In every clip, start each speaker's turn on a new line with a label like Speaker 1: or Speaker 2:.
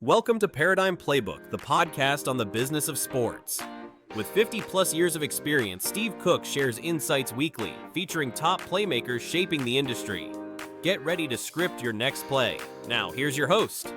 Speaker 1: Welcome to Paradigm Playbook, the podcast on the business of sports. With 50 plus years of experience, Steve Cook shares insights weekly, featuring top playmakers shaping the industry. Get ready to script your next play. Now, here's your host.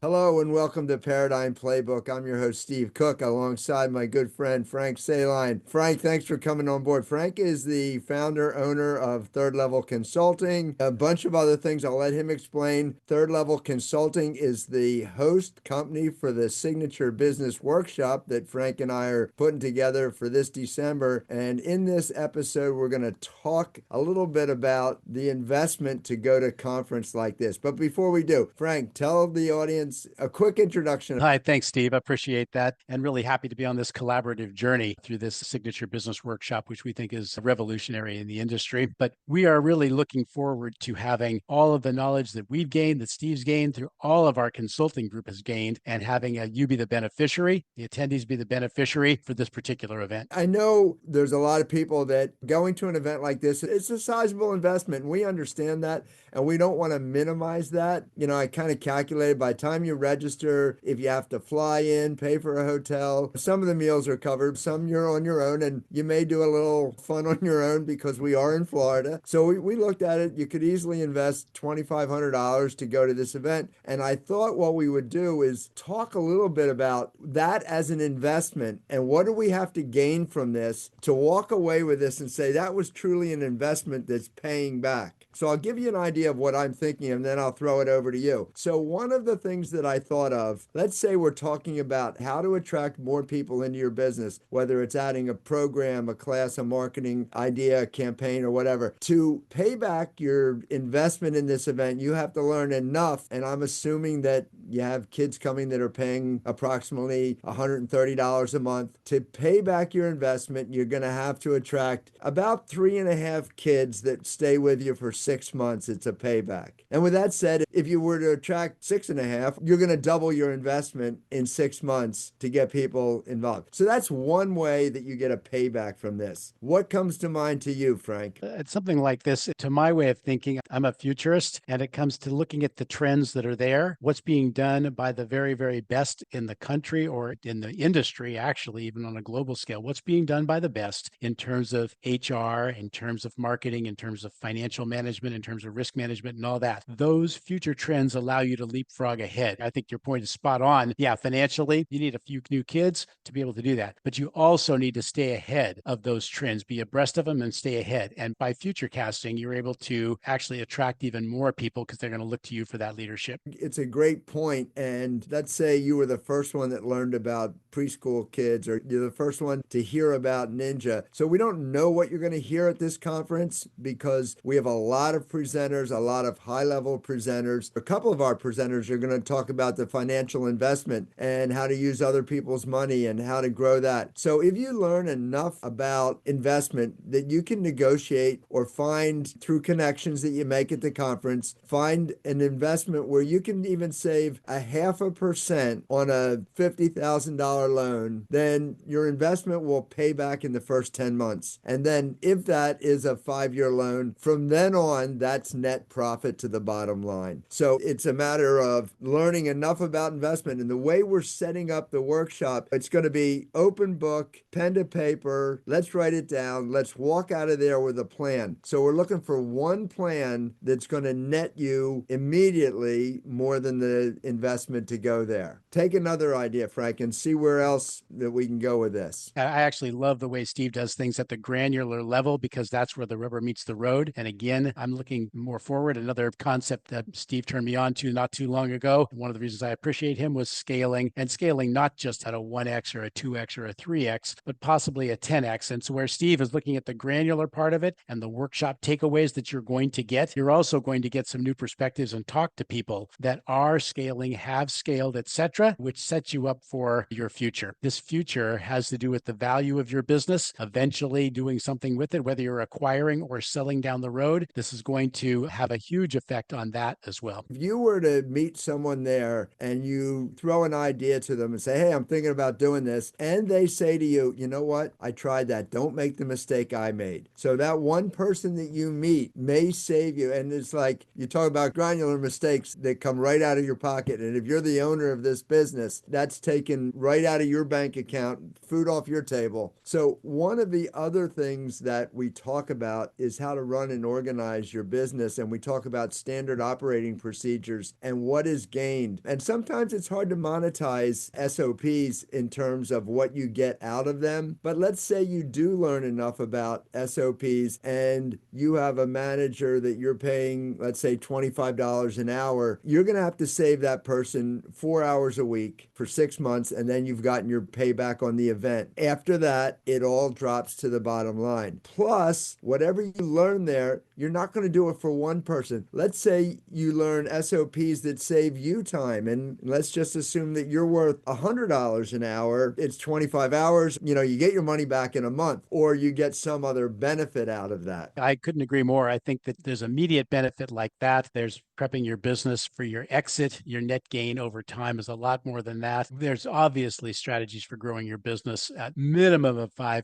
Speaker 2: Hello and welcome to Paradigm Playbook. I'm your host, Steve Cook, alongside my good friend, Frank Sahlein. Frank, thanks for coming on board. Frank is the founder, owner of Third Level Consulting, a bunch of other things I'll let him explain. Third Level Consulting is the host company for the Signature Business Workshop that Frank and I are putting together for this December. And in this episode, we're going to talk a little bit about the investment to go to a conference like this. But before we do, Frank, tell the audience a quick introduction.
Speaker 3: Hi, thanks, Steve. I appreciate that. And really happy to be on this collaborative journey through this Signature Business Workshop, which we think is revolutionary in the industry. But we are really looking forward to having all of the knowledge that we've gained, that Steve's gained, through all of our consulting group has gained, and having you be the beneficiary, the attendees be the beneficiary for this particular event.
Speaker 2: I know there's a lot of people that going to an event like this, it's a sizable investment. And we understand that, and we don't want to minimize that. You know, I kind of calculated by the time you register, if you have to fly in, pay for a hotel, some of the meals are covered, some you're on your own, and you may do a little fun on your own because we are in Florida. So we looked at it. You could easily invest $2,500 to go to this event. And I thought what we would do is talk a little bit about that as an investment and what do we have to gain from this to walk away with this and say that was truly an investment that's paying back. So I'll give you an idea of what I'm thinking, and then I'll throw it over to you. So one of the things that I thought of, let's say we're talking about how to attract more people into your business, whether it's adding a program, a class, a marketing idea, a campaign, or whatever. To pay back your investment in this event, you have to learn enough, and I'm assuming that you have kids coming that are paying approximately $130 a month. To pay back your investment, you're going to have to attract about 3.5 kids that stay with you for 6 months. It's a payback. And with that said, if you were to attract 6.5, you're going to double your investment in 6 months to get people involved. So that's one way that you get a payback from this. What comes to mind to you, Frank?
Speaker 3: It's something like this. To my way of thinking, I'm a futurist, and it comes to looking at the trends that are there, what's being done by the very, very best in the country or in the industry, actually, even on a global scale, what's being done by the best in terms of HR, in terms of marketing, in terms of financial management, in terms of risk management and all that. Those future trends allow you to leapfrog ahead. I think your point is spot on. Yeah, financially, you need a few new kids to be able to do that, but you also need to stay ahead of those trends, be abreast of them and stay ahead. And by future casting, you're able to actually attract even more people because they're going to look to you for that leadership.
Speaker 2: It's a great point. And let's say you were the first one that learned about preschool kids, or you're the first one to hear about Ninja. So we don't know what you're going to hear at this conference because we have a lot of presenters, a lot of high-level presenters. A couple of our presenters are going to talk about the financial investment and how to use other people's money and how to grow that. So if you learn enough about investment that you can negotiate or find through connections that you make at the conference, find an investment where you can even save 0.5% on a $50,000 loan, then your investment will pay back in the first 10 months. And then if that is a 5-year loan, from then on, that's net profit to the bottom line. So it's a matter of learning enough about investment. And the way we're setting up the workshop, it's going to be open book, pen to paper. Let's write it down. Let's walk out of there with a plan. So we're looking for one plan that's going to net you immediately more than the investment to go there. Take another idea, Frank, and see where else that we can go with this.
Speaker 3: I actually love the way Steve does things at the granular level because that's where the rubber meets the road. And again, I'm looking more forward. Another concept that Steve turned me on to not too long ago. One of the reasons I appreciate him was scaling, and scaling not just at a 1x or a 2x or a 3x, but possibly a 10x. And so where Steve is looking at the granular part of it and the workshop takeaways that you're going to get, you're also going to get some new perspectives and talk to people that are scaling, have scaled, etc., which sets you up for your future. This future has to do with the value of your business, eventually doing something with it, whether you're acquiring or selling down the road. The this is going to have a huge effect on that as well.
Speaker 2: If you were to meet someone there and you throw an idea to them and say, hey, I'm thinking about doing this, and they say to you, you know what, I tried that. Don't make the mistake I made. So that one person that you meet may save you. And it's like you talk about granular mistakes that come right out of your pocket. And if you're the owner of this business, that's taken right out of your bank account, food off your table. So one of the other things that we talk about is how to run and organize your business. And we talk about standard operating procedures and what is gained. And sometimes it's hard to monetize SOPs in terms of what you get out of them. But let's say you do learn enough about SOPs and you have a manager that you're paying, let's say $25 an hour. You're going to have to save that person 4 hours a week for 6 months, and then you've gotten your payback on the event. After that, it all drops to the bottom line. Plus, whatever you learn there, you're not going to do it for one person. Let's say you learn SOPs that save you time, and let's just assume that you're worth $100 an hour. It's 25 hours. You get your money back in a month, or you get some other benefit out of that.
Speaker 3: I couldn't agree more. I think that there's immediate benefit like that. There's prepping your business for your exit. Your net gain over time is a lot more than that. There's obviously strategies for growing your business at minimum of 5%,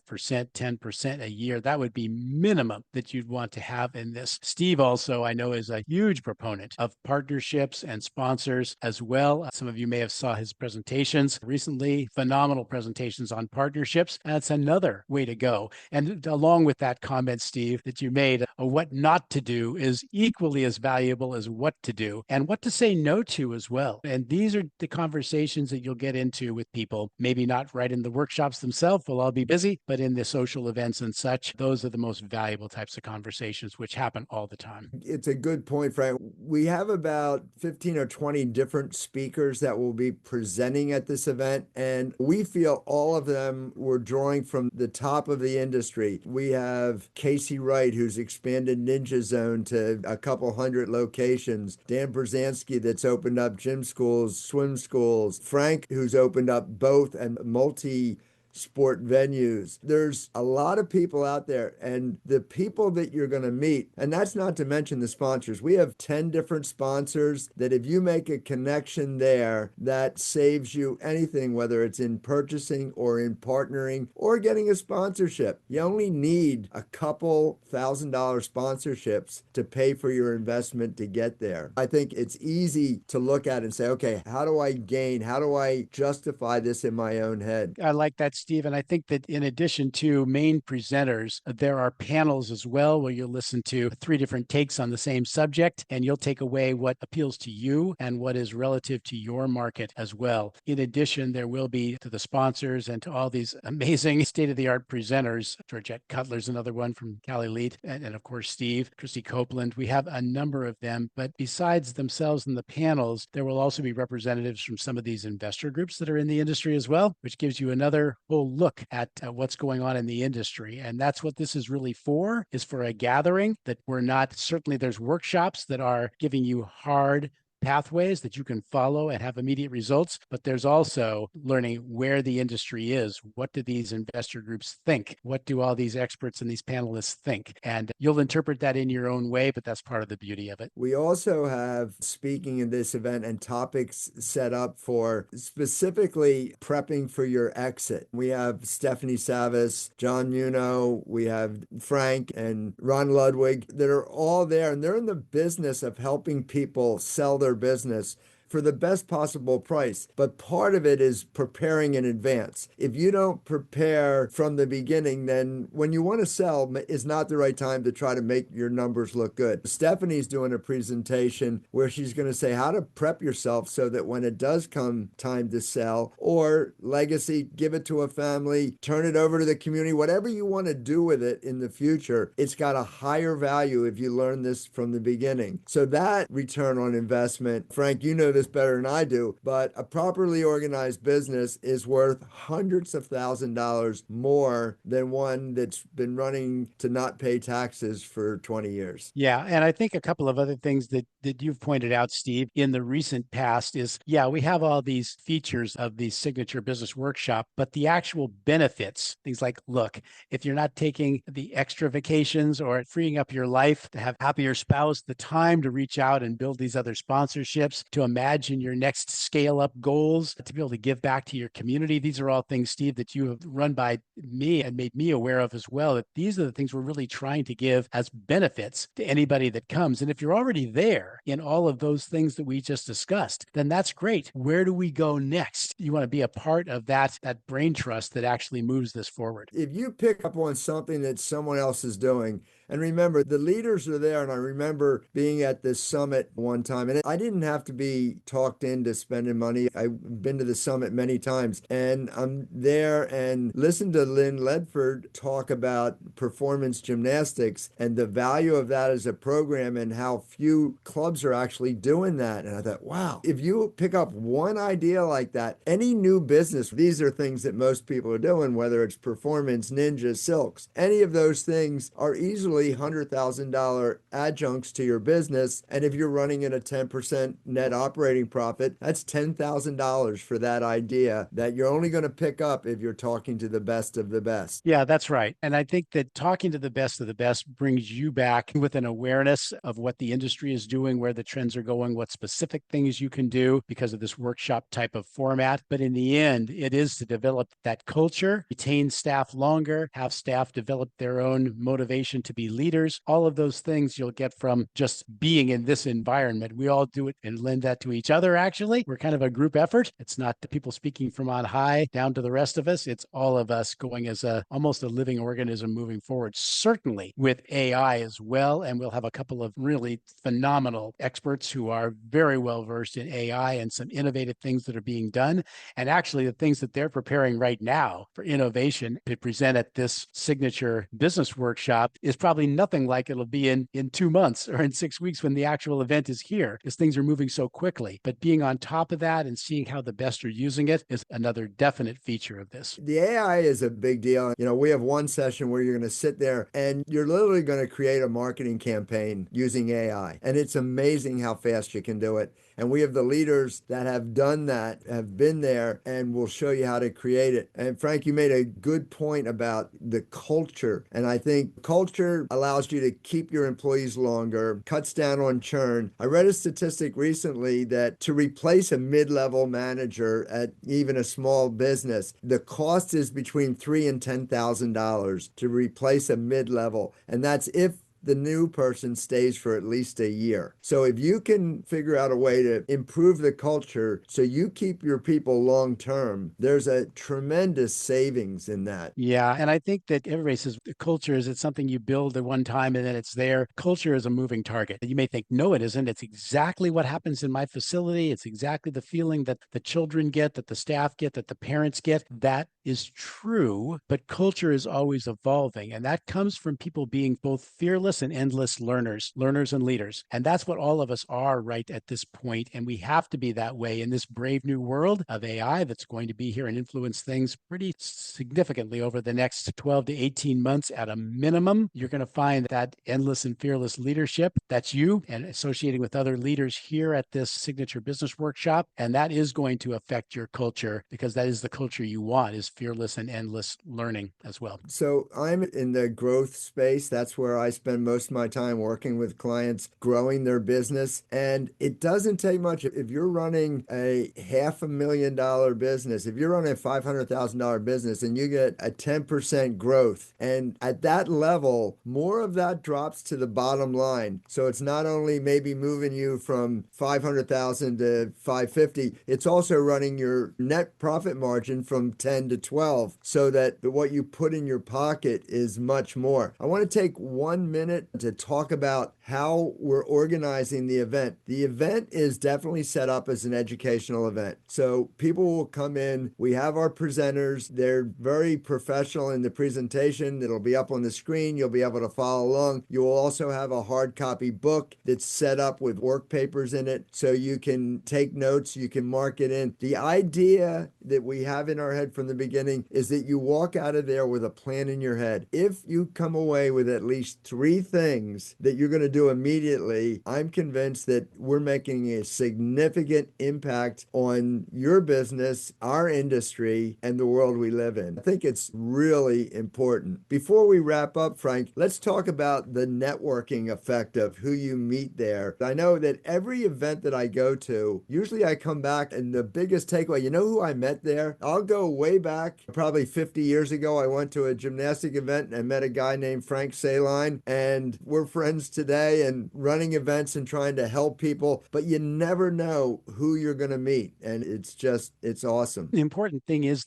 Speaker 3: 10% a year. That would be minimum that you'd want to have in this. Steve also, I know, is a huge proponent of partnerships and sponsors as well. Some of you may have saw his presentations recently, phenomenal presentations on partnerships. That's another way to go. And along with that comment, Steve, that you made, what not to do is equally as valuable as what to do and what to say no to as well. And these are the conversations that you'll get into with people, maybe not right in the workshops themselves, we'll all be busy, but in the social events and such. Those are the most valuable types of conversations, which happen all the time.
Speaker 2: It's a good point, Frank. We have about 15 or 20 different speakers that will be presenting at this event, and we feel all of them were drawing from the top of the industry. We have Casey Wright, who's expanded Ninja Zone to a couple hundred locations. Dan Brzezinski, that's opened up gym schools, swim schools. Frank, who's opened up both and multi-sport venues. There's a lot of people out there, and the people that you're going to meet, and that's not to mention the sponsors. We have 10 different sponsors that if you make a connection there, that saves you anything, whether it's in purchasing or in partnering or getting a sponsorship. You only need a couple $1,000 sponsorships to pay for your investment to get there. I think it's easy to look at and say, okay, how do I gain? How do I justify this in my own head?
Speaker 3: I like that, Steve. And I think that in addition to main presenters, there are panels as well where you'll listen to 3 different takes on the same subject, and you'll take away what appeals to you and what is relative to your market as well. In addition, there will be to the sponsors and to all these amazing state-of-the-art presenters. Georgette Cutler's another one from Cali Lead, and of course, Steve, Christy Copeland. We have a number of them, but besides themselves in the panels, there will also be representatives from some of these investor groups that are in the industry as well, which gives you another whole look at what's going on in the industry. And that's what this is really for, is for a gathering that we're not, certainly there's workshops that are giving you hard pathways that you can follow and have immediate results, but there's also learning where the industry is. What do these investor groups think? What do all these experts and these panelists think? And you'll interpret that in your own way, but that's part of the beauty of it.
Speaker 2: We also have speaking in this event and topics set up for specifically prepping for your exit. We have Stephanie Savas, John Muno, we have Frank and Ron Ludwig that are all there, and they're in the business of helping people sell their business for the best possible price. But part of it is preparing in advance. If you don't prepare from the beginning, then when you want to sell is not the right time to try to make your numbers look good. Stephanie's doing a presentation where she's going to say how to prep yourself so that when it does come time to sell or legacy, give it to a family, turn it over to the community, whatever you want to do with it in the future, it's got a higher value if you learn this from the beginning. So that return on investment, Frank, you know this this better than I do, but a properly organized business is worth hundreds of $1,000s more than one that's been running to not pay taxes for 20 years.
Speaker 3: Yeah, and I think a couple of other things that you've pointed out, Steve, in the recent past is, yeah, we have all these features of the signature business workshop, but the actual benefits, things like, look, if you're not taking the extra vacations or freeing up your life to have happier spouse, the time to reach out and build these other sponsorships, to imagine your next scale up goals, to be able to give back to your community. These are all things, Steve, that you have run by me and made me aware of as well, that these are the things we're really trying to give as benefits to anybody that comes. And if you're already there in all of those things that we just discussed, then that's great. Where do we go next? You want to be a part of that brain trust that actually moves this forward.
Speaker 2: If you pick up on something that someone else is doing, and remember, the leaders are there. And I remember being at this summit one time, and I didn't have to be talked into spending money. I've been to the summit many times, and I'm there and listen to Lynn Ledford talk about performance gymnastics and the value of that as a program and how few clubs are actually doing that. And I thought, wow, if you pick up one idea like that, any new business, these are things that most people are doing, whether it's performance, ninja, silks, any of those things are easily $100,000 adjuncts to your business. And if you're running at a 10% net operating profit, that's $10,000 for that idea that you're only going to pick up if you're talking to the best of the best.
Speaker 3: Yeah, that's right. And I think that talking to the best of the best brings you back with an awareness of what the industry is doing, where the trends are going, what specific things you can do because of this workshop type of format. But in the end, it is to develop that culture, retain staff longer, have staff develop their own motivation to be leaders. All of those things you'll get from just being in this environment. We all do it and lend that to each other, actually. We're kind of a group effort. It's not the people speaking from on high down to the rest of us. It's all of us going as almost a living organism moving forward, certainly with AI as well. And we'll have a couple of really phenomenal experts who are very well versed in AI and some innovative things that are being done. And actually, the things that they're preparing right now for innovation to present at this signature business workshop is probably nothing like it'll be in 2 months or in 6 weeks when the actual event is here, because things are moving so quickly. But being on top of that and seeing how the best are using it is another definite feature of this.
Speaker 2: The AI is a big deal. We have one session where you're going to sit there and you're literally going to create a marketing campaign using AI. And it's amazing how fast you can do it. And we have the leaders that have done that, have been there, and will show you how to create it. And Frank, you made a good point about the culture. And I think culture allows you to keep your employees longer, cuts down on churn. I read a statistic recently that to replace a mid-level manager at even a small business, the cost is between $3,000 and $10,000 to replace a mid-level. And that's if the new person stays for at least a year. So if you can figure out a way to improve the culture so you keep your people long term, there's a tremendous savings in that.
Speaker 3: Yeah. And I think that everybody says the culture is it's something you build at one time and then it's there. Culture is a moving target. You may think, no, it isn't. It's exactly what happens in my facility. It's exactly the feeling that the children get, that the staff get, that the parents get. That is true, but culture is always evolving. And that comes from people being both fearless and endless learners and leaders. And that's what all of us are right at this point. And we have to be that way in this brave new world of AI that's going to be here and influence things pretty significantly over the next 12 to 18 months at a minimum. You're going to find that endless and fearless leadership, that's you, and associating with other leaders here at this signature business workshop. And that is going to affect your culture, because that is the culture you want, is fearless and endless learning as well.
Speaker 2: So I'm in the growth space. That's where I spend most of my time working with clients, growing their business. And it doesn't take much. If you're running a $500,000 business, if you're running a $500,000 business and you get a 10% growth, and at that level, more of that drops to the bottom line. So it's not only maybe moving you from 500,000 to 550, it's also running your net profit margin from 10 to 12, so that what you put in your pocket is much more. I want to take 1 minute to talk about how we're organizing the event. The event is definitely set up as an educational event. So people will come in, we have our presenters, they're very professional in the presentation. It'll be up on the screen, you'll be able to follow along. You will also have a hard copy book that's set up with work papers in it so you can take notes, you can mark it in. The idea that we have in our head from the beginning is that you walk out of there with a plan in your head. If you come away with at least 3 things that you're going to do immediately, I'm convinced that we're making a significant impact on your business, our industry, and the world we live in. I think it's really important. Before we wrap up, Frank, let's talk about the networking effect of who you meet there. I know that every event that I go to, usually I come back and the biggest takeaway, you know who I met there? I'll go way back, probably 50 years ago. I went to a gymnastic event and met a guy named Frank Sahlein, and we're friends today and running events and trying to help people, but you never know who you're going to meet. And it's awesome.
Speaker 3: The important thing is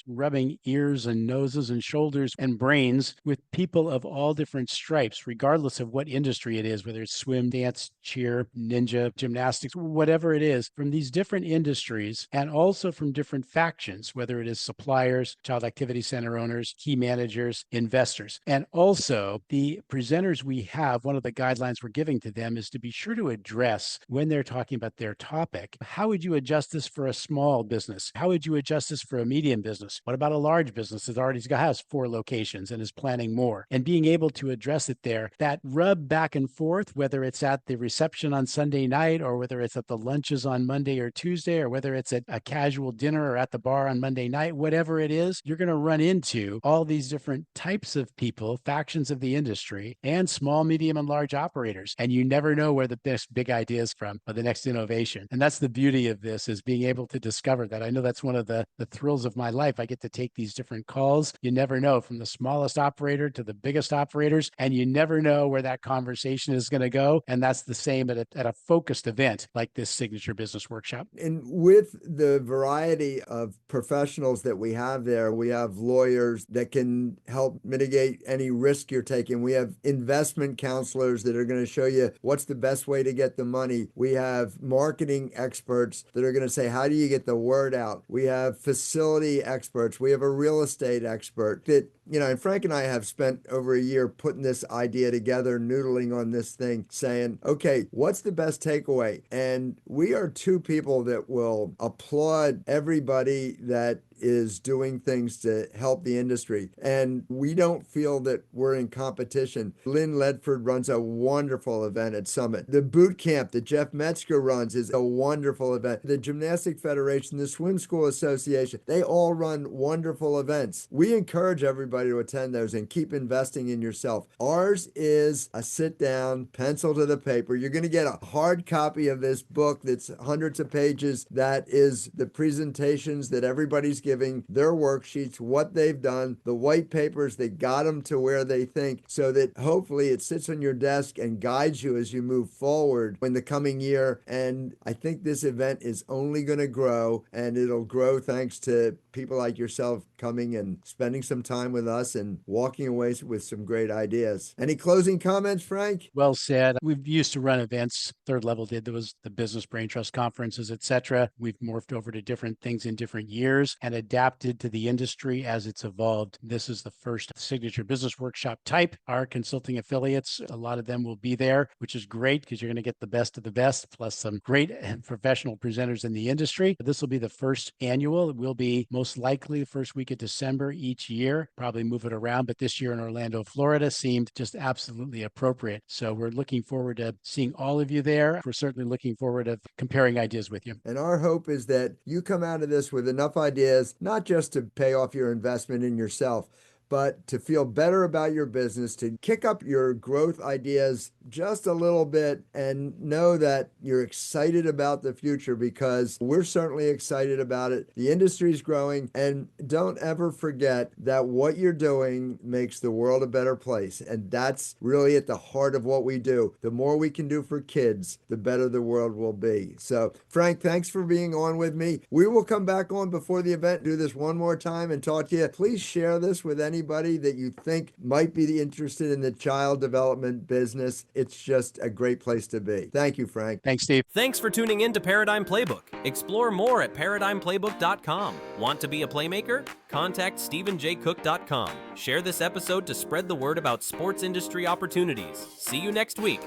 Speaker 3: rubbing ears and noses and shoulders and brains with people of all different stripes, regardless of what industry it is, whether it's swim, dance, cheer, ninja, gymnastics, whatever it is, from these different industries, and also from different factions, whether it is suppliers, child activity center owners, key managers, investors. And also the presenters we have, one of the guidelines we're giving to them is to be sure to address when they're talking about their topic. How would you adjust this for a small business? How would you adjust this for a medium business? What about a large business that already has 4 locations and is planning more? And being able to address it there, that rub back and forth, whether it's at the reception on Sunday night or whether it's at the lunches on Monday or Tuesday, or whether it's at a casual dinner or at the bar on Monday night, whatever it is, you're going to run into all these different types of people, factions of the industry, and small, medium, and large operators. And you never know where the next big idea is from or the next innovation. And that's the beauty of this, is being able to discover that. I know that's one of the thrills of my life. I get to take these different calls. You never know, from the smallest operator to the biggest operators, and you never know where that conversation is going to go. And that's the same at a focused event like this Signature Business Workshop.
Speaker 2: And with the variety of professionals that we have there, we have lawyers that can help mitigate any risk you're taking. We have investment counselors that are going to show you what's the best way to get the money. We have marketing experts that are going to say, how do you get the word out? We have facility experts. We have a real estate expert that, and Frank and I have spent over a year putting this idea together, noodling on this thing, saying, okay, what's the best takeaway? And we are 2 people that will applaud everybody that is doing things to help the industry. And we don't feel that we're in competition. Lynn Ledford runs a wonderful event at Summit. The boot camp that Jeff Metzger runs is a wonderful event. The Gymnastic Federation, the Swim School Association, they all run wonderful events. We encourage everybody to attend those and keep investing in yourself. Ours is a sit down, pencil to the paper. You're going to get a hard copy of this book that's hundreds of pages. That is the presentations that everybody's giving, their worksheets, what they've done, the white papers that got them to where they think, so that hopefully it sits on your desk and guides you as you move forward in the coming year. And I think this event is only going to grow, and it'll grow thanks to people like yourself coming and spending some time with us and walking away with some great ideas. Any closing comments, Frank?
Speaker 3: Well said. We've used to run events. Third Level did. There was the Business Brain Trust conferences, etc. We've morphed over to different things in different years and adapted to the industry as it's evolved. This is the first Signature Business Workshop type. Our consulting affiliates, a lot of them will be there, which is great because you're going to get the best of the best, plus some great and professional presenters in the industry. But this will be the first annual. It will be most likely the first week of December each year, probably move it around, but this year in Orlando, Florida seemed just absolutely appropriate. So we're looking forward to seeing all of you there. We're certainly looking forward to comparing ideas with you.
Speaker 2: And our hope is that you come out of this with enough ideas, not just to pay off your investment in yourself, but to feel better about your business, to kick up your growth ideas just a little bit, and know that you're excited about the future, because we're certainly excited about it. The industry's growing, and don't ever forget that what you're doing makes the world a better place. And that's really at the heart of what we do. The more we can do for kids, the better the world will be. So, Frank, thanks for being on with me. We will come back on before the event, do this one more time and talk to you. Please share this with anybody anybody that you think might be interested in the child development business, it's just a great place to be. Thank you, Frank.
Speaker 3: Thanks, Steve.
Speaker 1: Thanks for tuning in to Paradigm Playbook. Explore more at paradigmplaybook.com. Want to be a playmaker? Contact stephenjcook.com. Share this episode to spread the word about sports industry opportunities. See you next week.